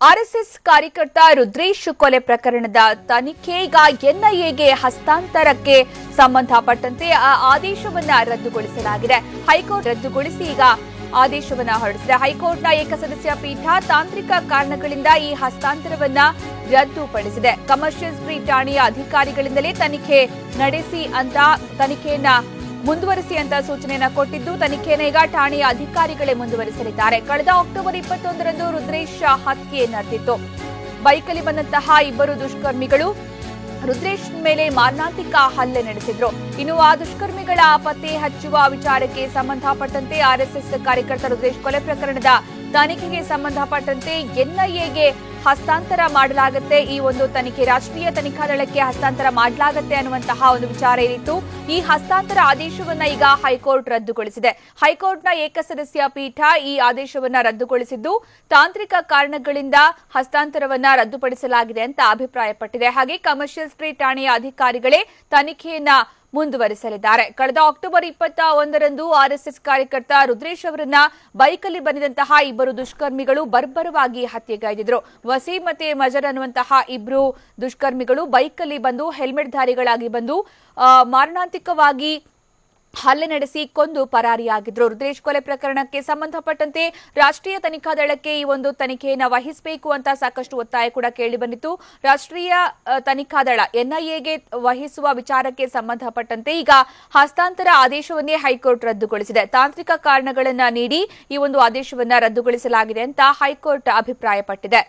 RSS ಕಾರ್ಯಕರ್ತ ರುದ್ರೇಶ್ ಕೊಲೆ ಪ್ರಕರಣದ ತನಿಖೆ ಈಗ ಎನ್ಐಎಗೆ ಹಸ್ತಾಂತರಕ್ಕೆ ಸಂಬಂಧಪಟ್ಟಂತೆ ಆದೇಶವನ್ನ ರದ್ದುಗೊಳಿಸಲಾಗಿದೆ. ಹೈಕೋರ್ಟ್ ರದ್ದುಗೊಳಿಸಿ ಈಗ ಆದೇಶವನ್ನ ಹೊರಡಿಸಿದೆ. ಹೈಕೋರ್ಟ್ನ ಏಕಸದಸ್ಯ ಪೀಠ ತಾಂತ್ರಿಕ ಕಾರಣಗಳಿಂದ ಈ ಹಸ್ತಾಂತರವನ್ನ ರದ್ದುಪಡಿಸಿದೆ. ಕಮರ್ಷಿಯಲ್ ಸ್ಟ್ರೀಟ್ ಠಾಣೆಯ ಅಧಿಕಾರಿಗಳಿಂದಲೇ ತನಿಖೆ ನಡೆಸಿ ಅಂತ ತನಿಖೆಯನ್ನ ಮುಂದುವರಿಸಿ ಅಂತ ಸೂಚನೆಯನ್ನ ಕೊಟ್ಟಿದ್ದು, ತನಿಖೆಯನ್ನು ಈಗ ಠಾಣೆಯ ಅಧಿಕಾರಿಗಳೇ ಮುಂದುವರಿಸಲಿದ್ದಾರೆ. ಕಳೆದ ಅಕ್ಟೋಬರ್ 21ರಂದು ರುದ್ರೇಶ್ ಹತ್ಯೆ ನಡೆದಿತ್ತು. ಬೈಕಲ್ಲಿ ಬಂದಂತಹ ಇಬ್ಬರು ದುಷ್ಕರ್ಮಿಗಳು ರುದ್ರೇಶ್ ಮೇಲೆ ಮಾರಣಾಂತಿಕ ಹಲ್ಲೆ ನಡೆಸಿದ್ರು. ಇನ್ನು ಆ ದುಷ್ಕರ್ಮಿಗಳ ಪತ್ತೆ ಹಚ್ಚುವ ವಿಚಾರಕ್ಕೆ ಸಂಬಂಧಪಟ್ಟಂತೆ ಆರ್ಎಸ್ಎಸ್ ಕಾರ್ಯಕರ್ತ ರುದ್ರೇಶ್ ಕೊಲೆ ಪ್ರಕರಣದ ತನಿಖೆಗೆ ಸಂಬಂಧಪಟ್ಟಂತೆ ಎನ್ಐಎಗೆ ಹಸ್ತಾಂತರ ಮಾಡಲಾಗುತ್ತೆ. ಈ ಒಂದು ತನಿಖೆ ರಾಷ್ಟ್ರೀಯ ತನಿಖಾ ದಳಕ್ಕೆ ಹಸ್ತಾಂತರ ಮಾಡಲಾಗುತ್ತೆ ಅನ್ನುವಂತಹ ಒಂದು ವಿಚಾರ ಏನಿತ್ತು. ಈ ಹಸ್ತಾಂತರ ಆದೇಶವನ್ನ ಈಗ ಹೈಕೋರ್ಟ್ ರದ್ದುಗೊಳಿಸಿದೆ. ಹೈಕೋರ್ಟ್ನ ಏಕಸದಸ್ಯ ಪೀಠ ಈ ಆದೇಶವನ್ನ ರದ್ದುಗೊಳಿಸಿದ್ದು, ತಾಂತ್ರಿಕ ಕಾರಣಗಳಿಂದ ಹಸ್ತಾಂತರವನ್ನ ರದ್ದುಪಡಿಸಲಾಗಿದೆ ಅಂತ ಅಭಿಪ್ರಾಯಪಟ್ಟಿದೆ. ಹಾಗೆ ಕಮರ್ಷಿಯಲ್ ಸ್ಟ್ರೀಟ್ ಠಾಣೆಯ ಅಧಿಕಾರಿಗಳೇ ತನಿಖೆಯನ್ನ ಮುಂದುವರಿಸಲಿದ್ದಾರೆ. ಕಳೆದ ಅಕ್ಟೋಬರ್ 21ರಂದು ಆರ್ಎಸ್ಎಸ್ ಕಾರ್ಯಕರ್ತ ರುದ್ರೇಶ್ ಅವರನ್ನ ಬೈಕಲ್ಲಿ ಬಂದಿದ್ದಂತಹ ಇಬ್ಬರು ದುಷ್ಕರ್ಮಿಗಳು ಬರ್ಬರವಾಗಿ ಹತ್ಯೆಗೈದಿದ್ರು. ವಸೀಂ ಮತ್ತೆ ಮಜರ್ ಅನ್ನುವಂತಹ ಇಬ್ರು ದುಷ್ಕರ್ಮಿಗಳು ಬೈಕಲ್ಲಿ ಬಂದು ಹೆಲ್ಮೆಟ್ ಧಾರಿಗಳಾಗಿ ಬಂದು ಮಾರಣಾಂತಿಕವಾಗಿ ಹಲ್ಲೆ ನಡೆಸಿ ಕೊಂದು ಪರಾರಿಯಾಗಿದ್ರು. ರುದ್ರೇಶ್ ಕೊಲೆ ಪ್ರಕರಣಕ್ಕೆ ಸಂಬಂಧಪಟ್ಟಂತೆ ರಾಷ್ಟ್ರೀಯ ತನಿಖಾ ದಳಕ್ಕೆ ಈ ಒಂದು ತನಿಖೆಯನ್ನು ವಹಿಸಬೇಕು ಅಂತ ಸಾಕಷ್ಟು ಒತ್ತಾಯ ಕೂಡ ಕೇಳಿ ಬಂದಿತ್ತು. ರಾಷ್ಟ್ರೀಯ ತನಿಖಾ ದಳ ಎನ್ಐಎಗೆ ವಹಿಸುವ ವಿಚಾರಕ್ಕೆ ಸಂಬಂಧಪಟ್ಟಂತೆ ಈಗ ಹಸ್ತಾಂತರ ಆದೇಶವನ್ನೇ ಹೈಕೋರ್ಟ್ ರದ್ದುಗೊಳಿಸಿದೆ. ತಾಂತ್ರಿಕ ಕಾರಣಗಳನ್ನ ನೀಡಿ ಈ ಒಂದು ಆದೇಶವನ್ನ ರದ್ದುಗೊಳಿಸಲಾಗಿದೆ ಅಂತ ಹೈಕೋರ್ಟ್ ಅಭಿಪ್ರಾಯಪಟ್ಟಿದೆ.